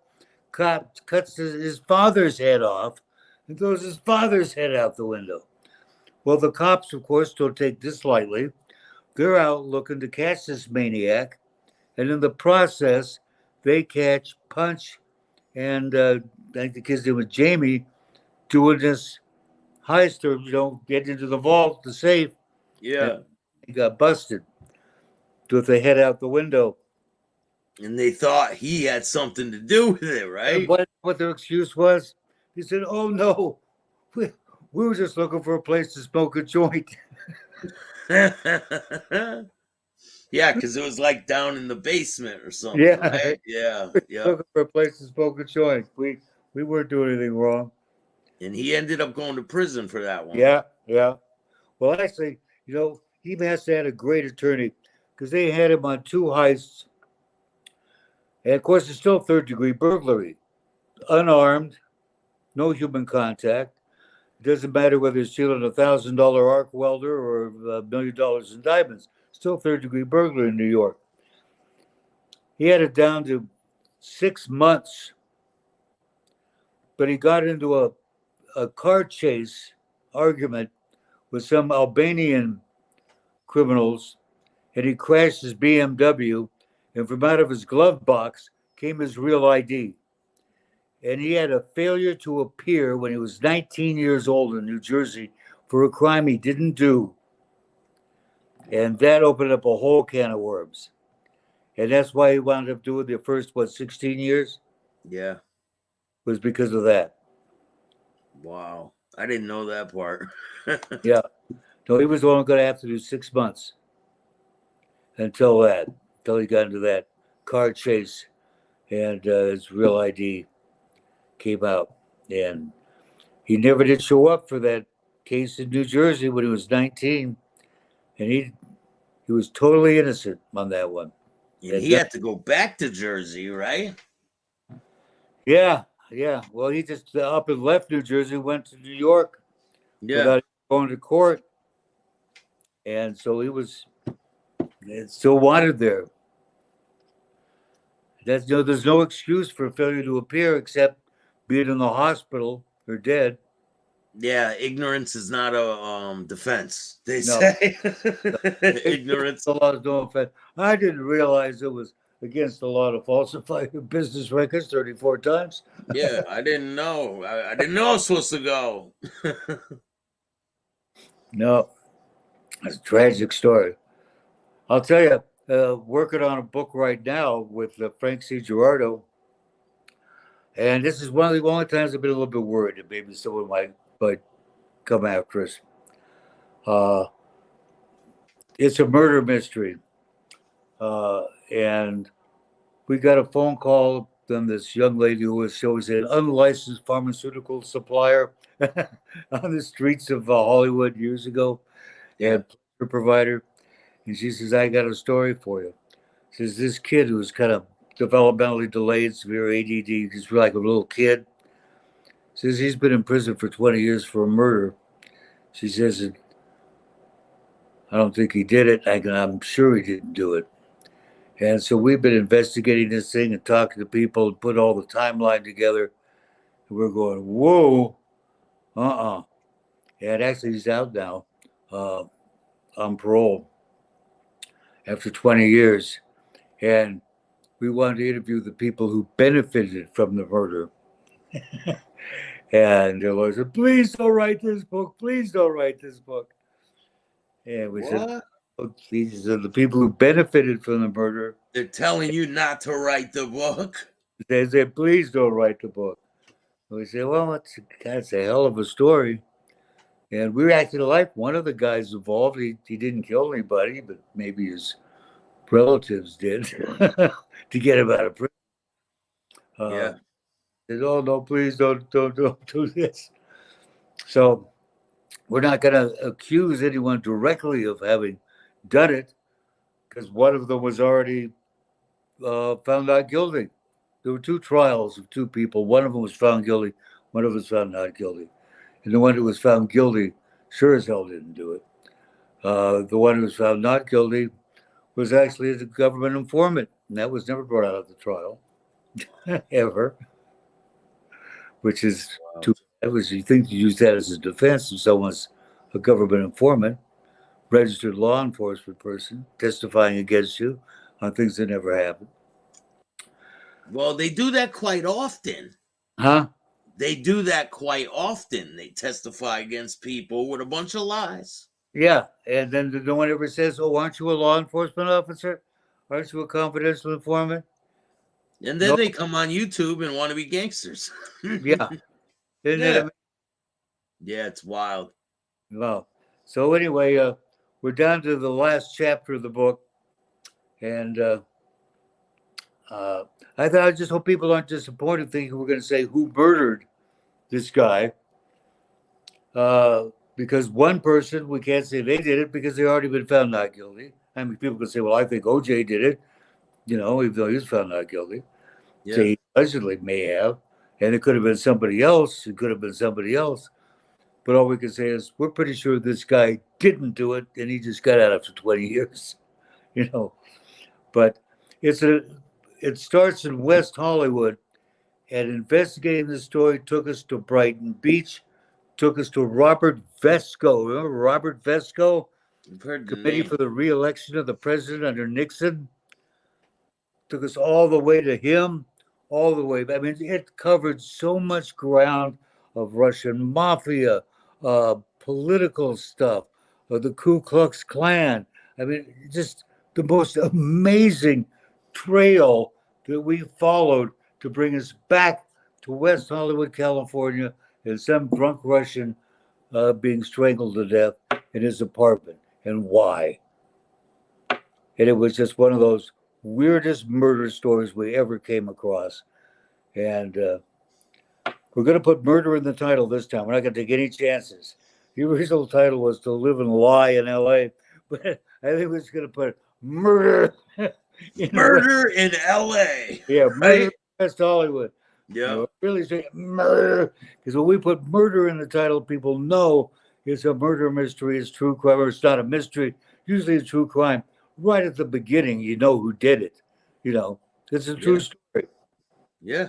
cuts his father's head off, and throws his father's head out the window. Well, the cops, of course, don't take this lightly. They're out looking to catch this maniac, and in the process, they catch Punch and I think the kid's name was Jamie doing this heist or, get into the vault, the safe. Yeah. He got busted with the head out the window. And they thought he had something to do with it, right? What their excuse was? He said, "Oh no, we were just looking for a place to smoke a joint." Yeah, because it was like down in the basement or something. Yeah. Right? Yeah. Looking for a place to smoke a joint. We weren't doing anything wrong. And he ended up going to prison for that one. Yeah. Well, actually, he must have had a great attorney because they had him on 2 heists. And of course, it's still third-degree burglary. Unarmed, no human contact. It doesn't matter whether you're stealing a $1,000 arc welder or $1 million in diamonds. Still third-degree burglary in New York. He had it down to 6 months. But he got into a car chase argument with some Albanian criminals, and he crashed his BMW, and from out of his glove box came his real ID. And he had a failure to appear when he was 19 years old in New Jersey for a crime he didn't do. And that opened up a whole can of worms. And that's why he wound up doing the first, 16 years? Yeah. Was because of that. Wow. I didn't know that part. Yeah. No, he was only going to have to do 6 months until he got into that car chase and his real ID came out. And he never did show up for that case in New Jersey when he was 19. And he was totally innocent on that one. And he had to go back to Jersey, right? Yeah. Well, he just up and left New Jersey, went to New York without going to court. And so he was still wanted there. There's no excuse for failure to appear except being in the hospital or dead. Yeah, ignorance is not a defense. They say ignorance. The law is no offense. I didn't realize it was against the law to falsify your business records 34 times. Yeah, I didn't know. I didn't know I was supposed to go. No, it's a tragic story. I'll tell you, working on a book right now with Frank C. Girardo, and this is one of the only times I've been a little bit worried that maybe someone might come after us. It's a murder mystery. And we got a phone call from this young lady who was an unlicensed pharmaceutical supplier on the streets of Hollywood years ago. And a provider. And she says, "I got a story for you." She says, "This kid who was kind of developmentally delayed, severe ADD, he's like a little kid. Says he's been in prison for 20 years for a murder." She says, "I don't think he did it. I'm sure he didn't do it." And so we've been investigating this thing and talking to people and put all the timeline together. And we're going, whoa, And actually he's out now on parole after 20 years. And we wanted to interview the people who benefited from the murder. And the lawyer said, please don't write this book. Please don't write this book. And we said, What? oh, these are the people who benefited from the murder. They're telling you not to write the book. They said, please don't write the book. And we said, well, that's a hell of a story. And we acted like one of the guys involved. He didn't kill anybody, but maybe his relatives did to get him out of prison. Yeah. Said, oh, no, please don't do this. So we're not going to accuse anyone directly of having done it because one of them was already found not guilty. There were two trials of two people. One of them was found guilty. One of them was found not guilty. And the one who was found guilty sure as hell didn't do it. The one who was found not guilty was actually the government informant. And that was never brought out of the trial, ever. Which is too bad. You think you use that as a defense if someone's a government informant, registered law enforcement person, testifying against you on things that never happened. Well, they do that quite often. Huh? They do that quite often. They testify against people with a bunch of lies. Yeah. And then no one ever says, oh, aren't you a law enforcement officer? Aren't you a confidential informant? And then they come on YouTube and want to be gangsters. Yeah. Isn't that amazing? Yeah, it's wild. Well, so anyway, we're down to the last chapter of the book. And I just hope people aren't disappointed thinking we're going to say who murdered this guy. Because one person, we can't say they did it because they already been found not guilty. I mean, people could say, well, I think OJ did it, even though he was found not guilty. Yeah. So he allegedly may have. And it could have been somebody else. It could have been somebody else. But all we can say is we're pretty sure this guy didn't do it, and he just got out after 20 years. But it starts in West Hollywood, and investigating the story took us to Brighton Beach, took us to Robert Vesco. Remember Robert Vesco? I've heard the Committee name. for the re-election of the president under Nixon. Took us all the way to him, all the way. I mean, it covered so much ground of Russian mafia, political stuff, the Ku Klux Klan. I mean, just the most amazing trail that we followed to bring us back to West Hollywood, California, and some drunk Russian being strangled to death in his apartment. And why? And it was just one of those weirdest murder stories we ever came across. And we're going to put murder in the title this time. We're not going to take any chances. The original title was To Live and Lie in L.A., but I think we're just going to put murder. Murder in L.A. Yeah, right? murder in West Hollywood. Yeah. Really say murder. Because when we put murder in the title, people know it's a murder mystery, it's true crime, or it's not a mystery. Usually it's true crime. Right at the beginning, you know who did it. It's a true story. Yeah.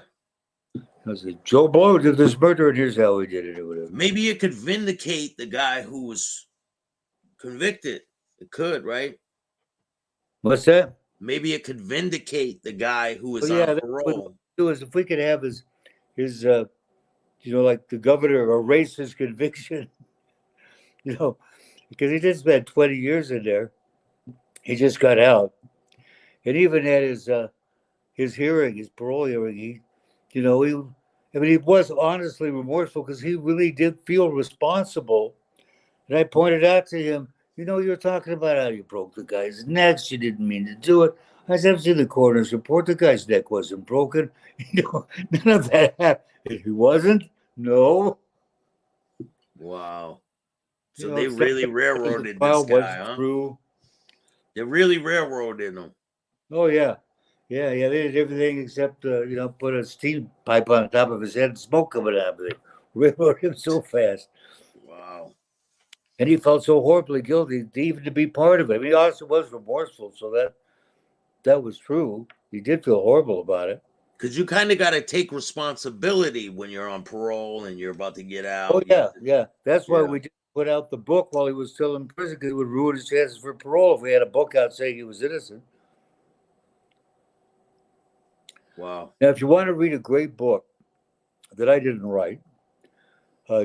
I said, Joe Blow did this murder, and here's how he did it, or whatever. Maybe it could vindicate the guy who was convicted. It could, right? What's that? Maybe it could vindicate the guy who was on That's parole. what we do is if we could have his like the governor erase his conviction, because he did spend 20 years in there. He just got out, and even at his hearing, his parole hearing, he was honestly remorseful because he really did feel responsible. And I pointed out to him, you're talking about how you broke the guy's neck. You didn't mean to do it. I said, I've seen the coroner's report. The guy's neck wasn't broken. None of that happened. He wasn't? No. Wow. So they really railroaded this guy, huh? True. They really railroaded him. Oh, yeah. Yeah, they did everything except, put a steam pipe on top of his head and smoke coming out of it. Railroaded him so fast. Wow. And he felt so horribly guilty even to be part of it. I mean, he also was remorseful, so that was true. He did feel horrible about it. Because you kind of got to take responsibility when you're on parole and you're about to get out. Oh, yeah. That's why we didn't put out the book while he was still in prison, because it would ruin his chances for parole if we had a book out saying he was innocent. Wow. Now, if you want to read a great book that I didn't write,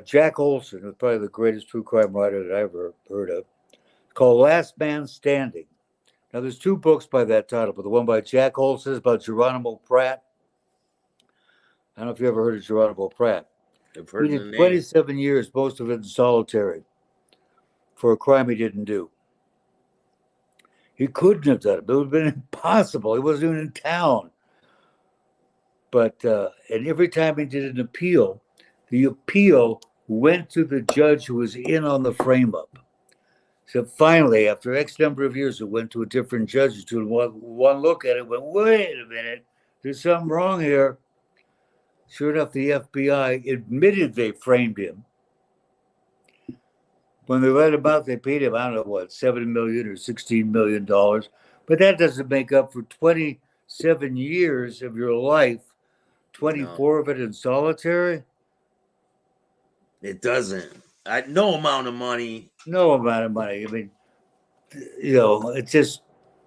Jack Olson was probably the greatest true crime writer that I ever heard of. It's called Last Man Standing. Now, there's 2 books by that title, but the one by Jack Olson is about Geronimo Pratt. I don't know if you ever heard of Geronimo Pratt. I've heard He the did name. 27 years, most of it in solitary, for a crime he didn't do. He couldn't have done it. It would have been impossible. He wasn't even in town. But and every time he did an appeal, the appeal went to the judge who was in on the frame-up. So finally, after X number of years, it went to a different judge who took one look at it and went, wait a minute, there's something wrong here. Sure enough, the FBI admitted they framed him. When they let him out, they paid him, I don't know what, $7 million or $16 million. But that doesn't make up for 27 years of your life, 24 of it in solitary. It doesn't. No amount of money. No amount of money. I mean, it's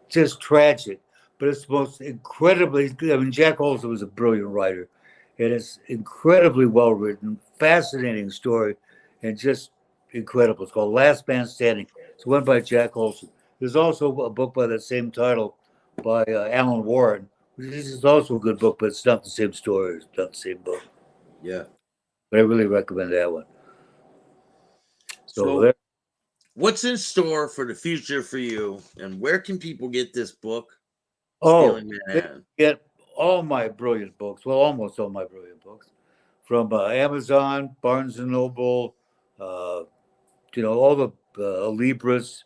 just tragic. But it's the most incredibly, I mean, Jack Olson was a brilliant writer. And it's incredibly well written, fascinating story, and just incredible. It's called Last Man Standing. It's one by Jack Olson. There's also a book by the same title by Alan Warren, which is also a good book, but it's not the same story. It's not the same book. Yeah. But I really recommend that one. So what's in store for the future for you, and where can people get this book? Stealing Manhattan. Get all my brilliant books, well, almost all my brilliant books, from Amazon, Barnes & Noble, all the Libris,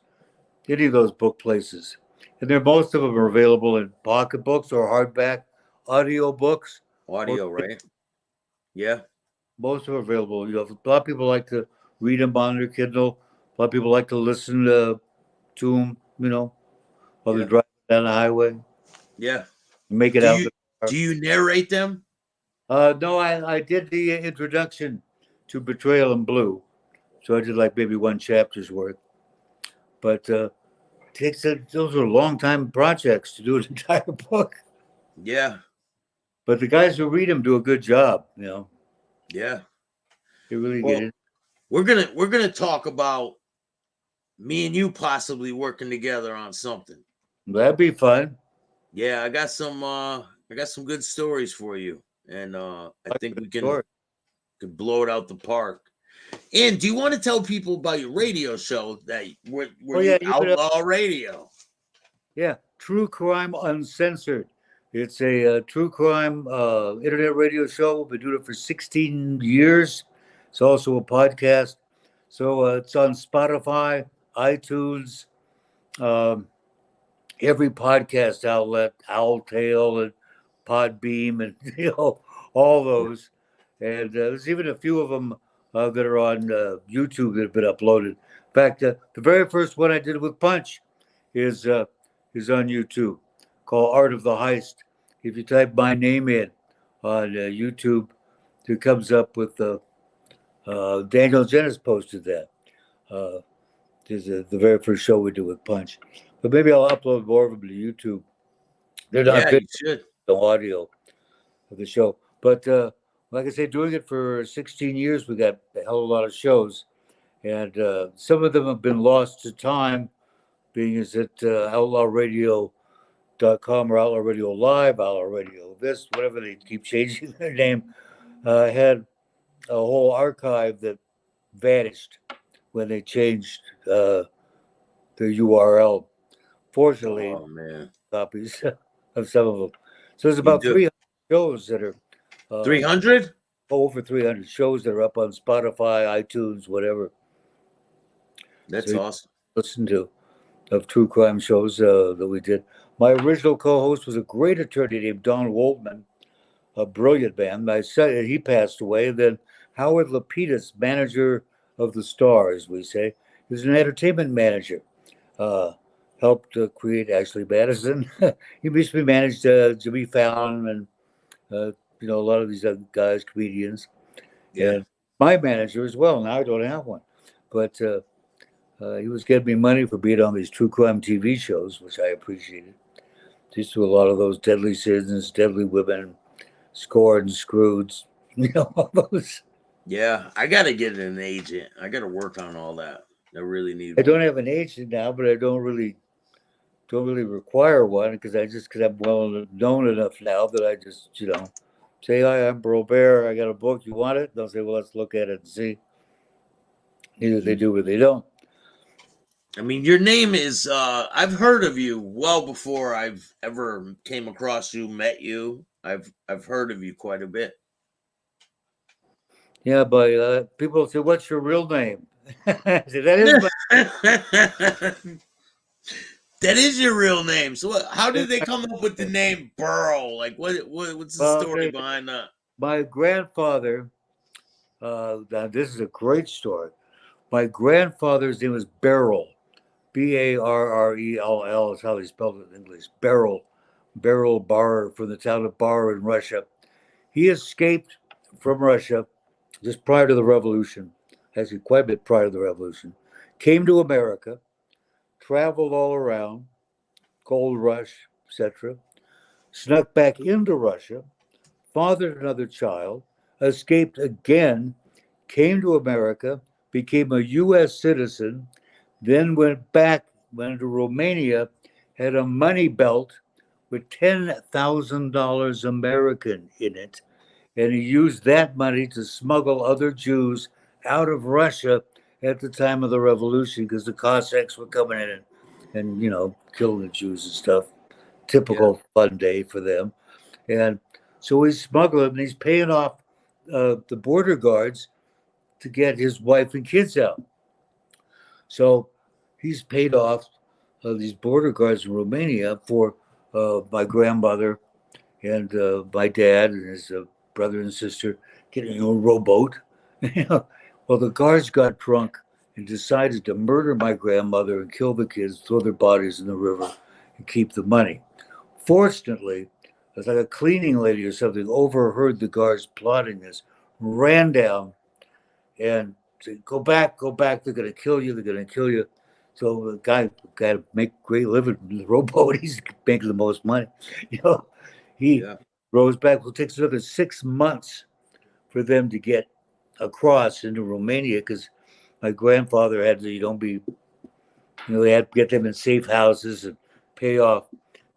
any of those book places. And most of them are available in pocket books or hardback audio books. Audio, right? Yeah. Most of them are available. A lot of people like to read them on their Kindle. A lot of people like to listen to them, while they're driving down the highway. Yeah. Make it out. Do you narrate them? No, I did the introduction to Betrayal in Blue. So I did like maybe 1 chapter's worth. But those are long time projects to do an entire book. Yeah. But the guys who read them do a good job, Yeah. They really get it. We're gonna talk about me and you possibly working together on something. That'd be fun. Yeah, I got some good stories for you, and I think we can blow it out the park. And do you want to tell people about your radio show that where you Outlaw Radio? Yeah, True Crime Uncensored. It's a true crime internet radio show. We've been doing it for 16 years. It's also a podcast. So it's on Spotify, iTunes, every podcast outlet, Owltail and Podbeam, and all those. And there's even a few of them that are on YouTube that have been uploaded. In fact, the very first one I did with Punch is on YouTube, called Art of the Heist. If you type my name in on YouTube, it comes up with Daniel Jennis posted that. This is the very first show we do with Punch. But maybe I'll upload more of them to YouTube. They're not you should. The audio of the show. But like I say, doing it for 16 years, we got a hell of a lot of shows. And some of them have been lost to time, being as at outlawradio.com or Outlaw Radio Live, Outlaw Radio this, whatever they keep changing their name, had a whole archive that vanished when they changed the URL. Fortunately, copies of some of them. So there's about 300 shows that are 300? Over 300 shows that are up on Spotify, iTunes, whatever. That's awesome. Listen to of true crime shows that we did. My original co-host was a great attorney named Don Woltman, a brilliant man. I said he passed away. And then Howard Lapidus, manager of the Stars, we say, he was an entertainment manager. Helped create Ashley Madison. He recently managed Jimmy Fallon and a lot of these other guys, comedians. Yeah. And my manager as well. Now I don't have one, but he was getting me money for being on these true crime TV shows, which I appreciated. Used to do a lot of those Deadly Sins, Deadly Women, Scorned, Screwed, all those. Yeah, I gotta get an agent. I gotta work on all that. I really need I one. don't have an agent now, but I don't really require one because I'm well known enough now that I just say, hi, I'm Burl Barer. I got a book. You want it? They'll say, well, let's look at it and see. Either they do or they don't. I mean, your name is I've heard of you well before I've ever came across you, met you. I've heard of you quite a bit. Yeah, but people say, what's your real name? I say, that is That is your real name. So how did they come up with the name Burl? Like what's the well, story behind that? my grandfather. Now this is a great story. My grandfather's name was Beryl. Barrell is how they spelled it in English. Burl Barer, from the town of Bar in Russia. He escaped from Russia just prior to the revolution, actually quite a bit prior to the revolution, came to America, traveled all around, gold rush, etc., snuck back into Russia, fathered another child, escaped again, came to America, became a U.S. citizen, then went to Romania, had a money belt with $10,000 American in it, and he used that money to smuggle other Jews out of Russia at the time of the revolution because the Cossacks were coming in and killing the Jews and stuff. Typical fun day for them. And so he's smuggling and he's paying off the border guards to get his wife and kids out. So he's paid off these border guards in Romania for my grandmother and my dad and his brother and sister getting a rowboat. Well, the guards got drunk and decided to murder my grandmother and kill the kids, throw their bodies in the river, and keep the money. Fortunately, it's like a cleaning lady or something overheard the guards plotting this, ran down and said, go back, they're going to kill you, So the guy got to make great living from the rowboat. He's making the most money. He rows back. Well, it takes another 6 months for them to get across into Romania because my grandfather had to, they had to get them in safe houses and pay off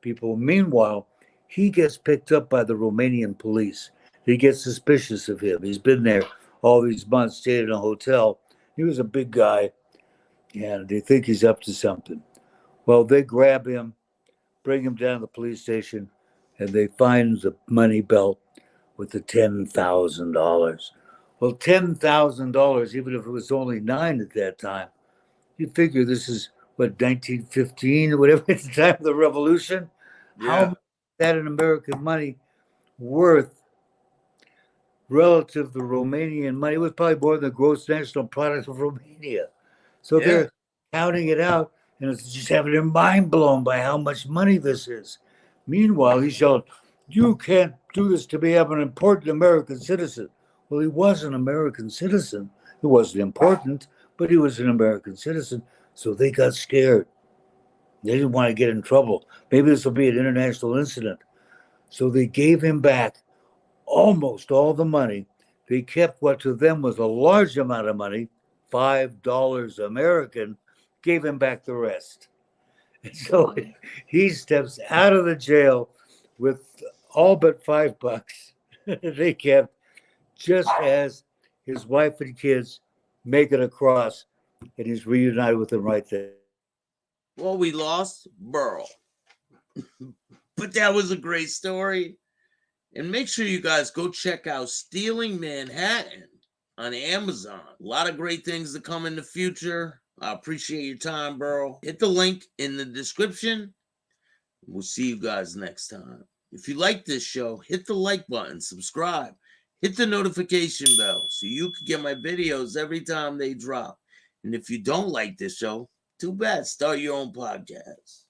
people. Meanwhile, he gets picked up by the Romanian police. They get suspicious of him. He's been there all these months, stayed in a hotel. He was a big guy, and they think he's up to something. Well, they grab him, bring him down to the police station, and they find the money belt with the $10,000. Well, $10,000, even if it was only 9 at that time, you figure this is, 1915 or whatever, at the time of the revolution? Yeah. How much is that in American money worth relative to Romanian money? It was probably more than the gross national product of Romania. So they're counting it out, and it's just having their mind blown by how much money this is. Meanwhile, he's yelling, you can't do this to me. I'm an important American citizen. Well, he was an American citizen. He wasn't important, but he was an American citizen. So they got scared. They didn't want to get in trouble. Maybe this will be an international incident. So they gave him back almost all the money. They kept what to them was a large amount of money, $5 American, gave him back the rest. And so he steps out of the jail with all but $5 they kept, just as his wife and kids make it across, and he's reunited with them right there. Well, we lost Burl. But that was a great story. And make sure you guys go check out Stealing Manhattan on Amazon. A lot of great things to come in the future. I appreciate your time, Burl. Hit the link in the description. We'll see you guys next time. If you like this show, hit the like button, subscribe, hit the notification bell so you can get my videos every time they drop. And if you don't like this show, too bad. Start your own podcast.